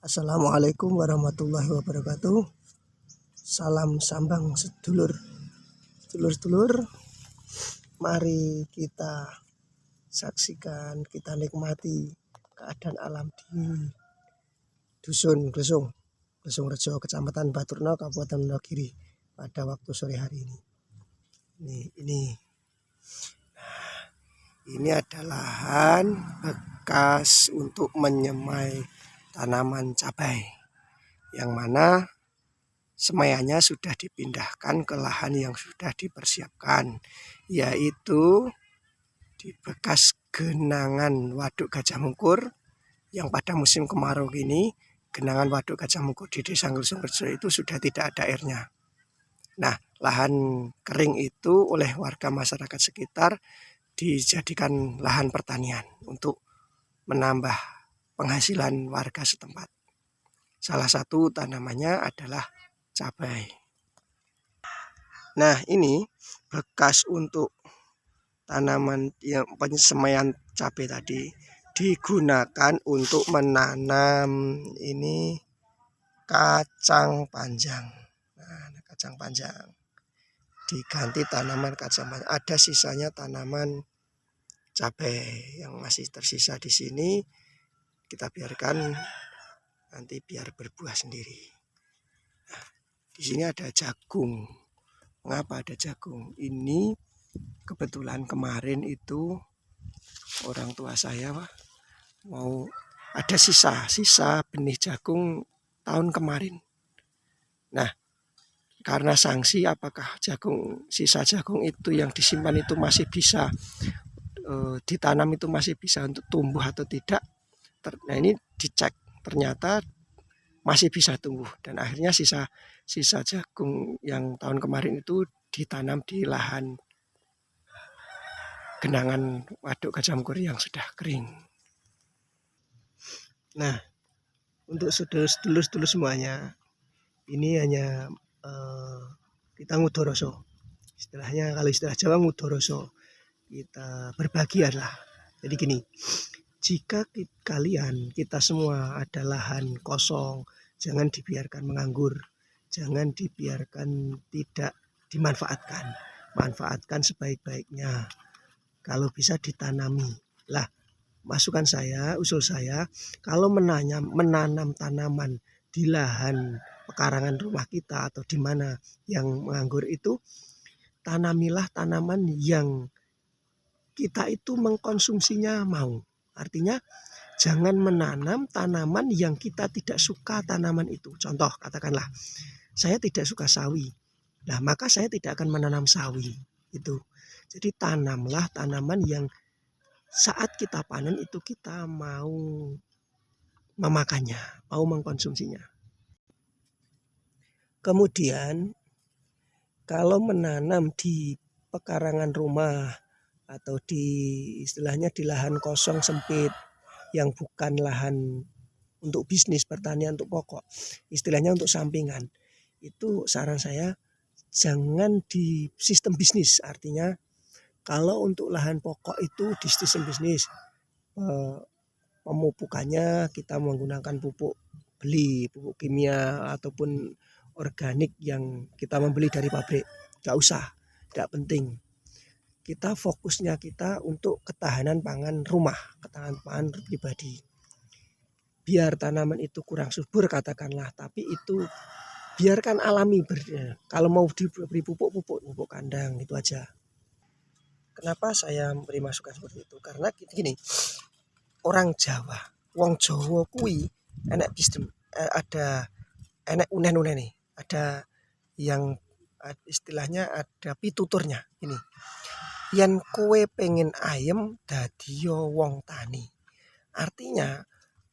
Assalamualaikum warahmatullahi wabarakatuh. Salam sambang sedulur. Sedulur-sedulur, mari kita saksikan, kita nikmati keadaan alam di Dusun Glesung Rejo, Kecamatan Baturna, Kabupaten Wonogiri pada waktu sore hari ini. Ini adalah lahan bekas untuk menyemai tanaman cabai, yang mana semaiannya sudah dipindahkan ke lahan yang sudah dipersiapkan, yaitu di bekas genangan Waduk Gajah Mungkur, yang pada musim kemarau ini genangan Waduk Gajah Mungkur di Desa Glesung Rejo itu sudah tidak ada airnya. Nah, lahan kering itu oleh warga masyarakat sekitar dijadikan lahan pertanian untuk menambah penghasilan warga setempat. Salah satu tanamannya adalah cabai. Nah, ini bekas untuk tanaman yang penyesemaian cabai tadi digunakan untuk menanam ini kacang panjang. Nah, kacang panjang diganti tanaman kacang panjang. Ada sisanya tanaman cabai yang masih tersisa di sini, kita biarkan nanti biar berbuah sendiri. Nah, di sini ada jagung. Mengapa ada jagung? Ini kebetulan kemarin itu orang tua saya mau ada sisa benih jagung tahun kemarin. Nah, karena sanksi apakah sisa jagung itu yang disimpan itu masih bisa ditanam, itu masih bisa untuk tumbuh atau tidak. Nah, ini dicek, ternyata masih bisa tumbuh, dan akhirnya sisa jagung yang tahun kemarin itu ditanam di lahan genangan Waduk Gajah Mungkur yang sudah kering. Nah, untuk sedulur-sedulur semuanya, ini hanya kita ngudoroso, istilahnya kalau istilah Jawa ngudoroso, kita berbahagialah. Jadi gini, jika kita semua ada lahan kosong, jangan dibiarkan menganggur, jangan dibiarkan tidak dimanfaatkan, manfaatkan sebaik-baiknya. Kalau bisa ditanami lah. Masukan saya, usul saya, kalau menanam tanaman di lahan pekarangan rumah kita atau di mana yang menganggur itu, tanamilah tanaman yang kita itu mengkonsumsinya mau. Artinya jangan menanam tanaman yang kita tidak suka tanaman itu. Contoh, katakanlah saya tidak suka sawi. Nah, maka saya tidak akan menanam sawi itu. Jadi tanamlah tanaman yang saat kita panen itu kita mau memakannya, mau mengkonsumsinya. Kemudian kalau menanam di pekarangan rumah atau di istilahnya di lahan kosong sempit yang bukan lahan untuk bisnis pertanian untuk pokok, istilahnya untuk sampingan, itu saran saya jangan di sistem bisnis. Artinya kalau untuk lahan pokok itu di sistem bisnis, pemupukannya kita menggunakan pupuk kimia ataupun organik yang kita membeli dari pabrik. Gak usah, gak penting. Kita fokusnya kita untuk ketahanan pangan rumah, ketahanan pangan pribadi. Biar tanaman itu kurang subur katakanlah, tapi itu biarkan alami. Kalau mau diberi pupuk kandang, itu aja. Kenapa saya memberi masukan seperti itu? Karena gini, orang Jawa, wong Jawa kui enek sistem, ada enek unen nih, ada yang istilahnya ada pituturnya ini. Yen kowe pengen ayem dadiyo wong tani. Artinya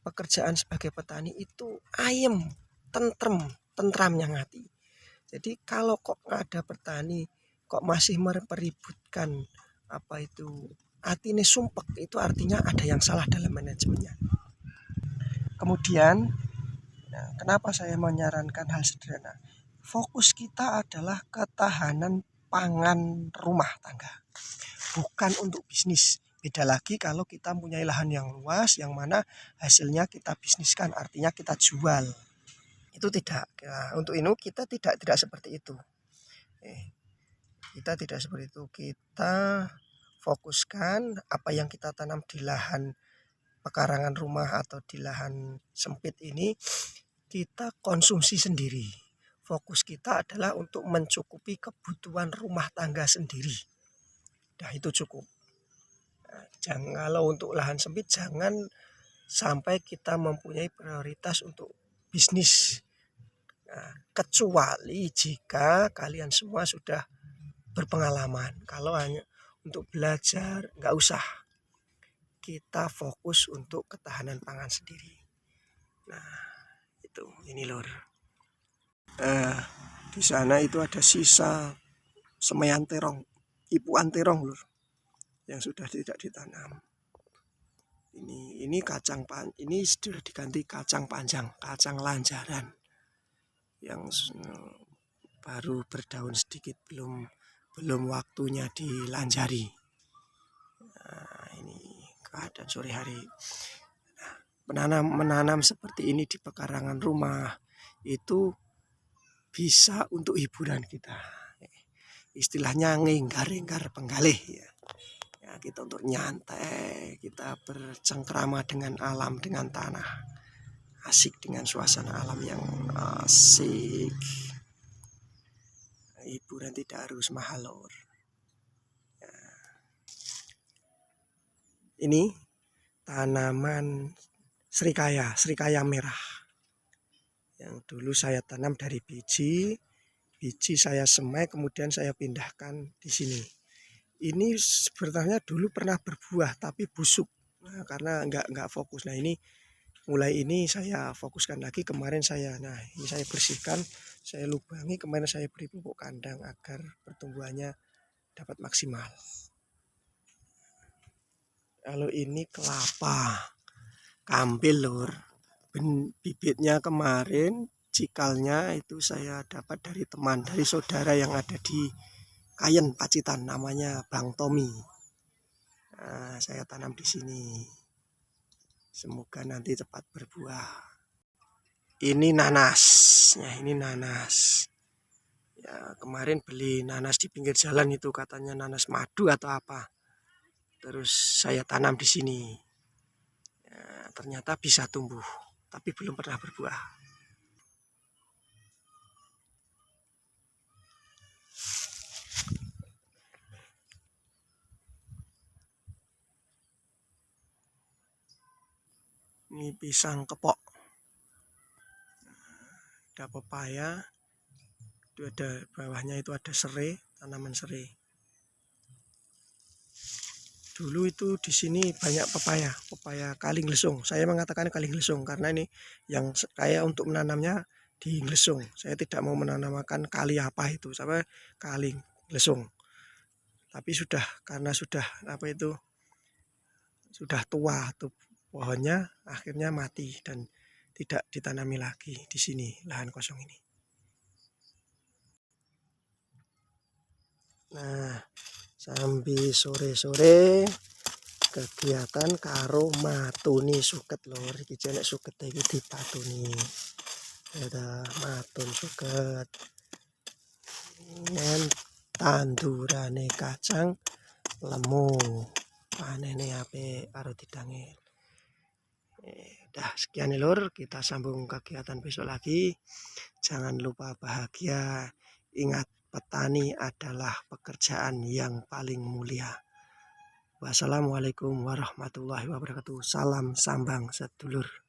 pekerjaan sebagai petani itu ayem, tentramnya ngati. Jadi kalau kok ada petani kok masih mempeributkan apa itu atine sumpek, itu artinya ada yang salah dalam manajemennya. Kemudian kenapa saya menyarankan hal sederhana? Fokus kita adalah ketahanan pangan rumah tangga, bukan untuk bisnis, Beda lagi kalau kita punya lahan yang luas yang mana hasilnya kita bisniskan, artinya kita jual. Itu tidak. Nah, untuk ini kita tidak seperti itu. Kita tidak seperti itu. Kita fokuskan apa yang kita tanam di lahan pekarangan rumah atau di lahan sempit ini kita konsumsi sendiri. Fokus kita adalah untuk mencukupi kebutuhan rumah tangga sendiri. Nah, itu cukup. Jangan, kalau untuk lahan sempit jangan sampai kita mempunyai prioritas untuk bisnis. Nah, kecuali jika kalian semua sudah berpengalaman. Kalau hanya untuk belajar nggak usah. Kita fokus untuk ketahanan pangan sendiri. Nah, itu ini lor. Di sana itu ada sisa semaian terong, ipuan terong lor, yang sudah tidak ditanam. Ini kacang ini sudah diganti kacang panjang, kacang lanjaran yang baru berdaun sedikit, belum waktunya dilanjari. Nah, ini keadaan sore hari. Nah, menanam seperti ini di pekarangan rumah itu bisa untuk hiburan kita. Istilahnya ngenggar-enggar penggalih ya. Kita untuk nyantai, kita bercengkrama dengan alam, dengan tanah, asik dengan suasana alam yang asik. Hiburan tidak harus mahal lor. Ini tanaman serikaya merah yang dulu saya tanam dari biji saya semai, kemudian saya pindahkan di sini. Ini sebenarnya dulu pernah berbuah tapi busuk, nah, karena nggak fokus. Nah, ini mulai ini saya fokuskan lagi. Kemarin ini saya bersihkan, saya lubangi, kemarin saya beri pupuk kandang agar pertumbuhannya dapat maksimal. Kalau ini kelapa kampil lor, bibitnya kemarin cikalnya itu saya dapat dari teman, dari saudara yang ada di Kayen Pacitan, namanya Bang Tommy. Nah, saya tanam di sini. Semoga nanti cepat berbuah. Ini nanas. Ya, ini nanas. Ya, kemarin beli nanas di pinggir jalan itu, katanya nanas madu atau apa. Terus saya tanam di sini. Ya, ternyata bisa tumbuh, tapi belum pernah berbuah. Ini pisang kepok, ada pepaya, itu ada bawahnya itu ada serai, tanaman serai. Dulu itu di sini banyak pepaya kali nglesung. Saya mengatakan kali nglesung karena ini yang saya untuk menanamnya di nglesung. Saya tidak mau menanamkan kali apa itu, sampai kali nglesung. Tapi karena sudah sudah tua tuh pohonnya, akhirnya mati dan tidak ditanami lagi di sini, lahan kosong ini. Nah, sambil sore-sore kegiatan karo matuni suket lor. Iki jenek suket iki dipatuni. Ada matun suket. Nen tandurane kacang lemu. Panene apik karo didangil. Dah sekian lur, kita sambung kegiatan besok lagi. Jangan lupa bahagia. Ingat, petani adalah pekerjaan yang paling mulia. Wassalamualaikum warahmatullahi wabarakatuh. Salam sambang sedulur.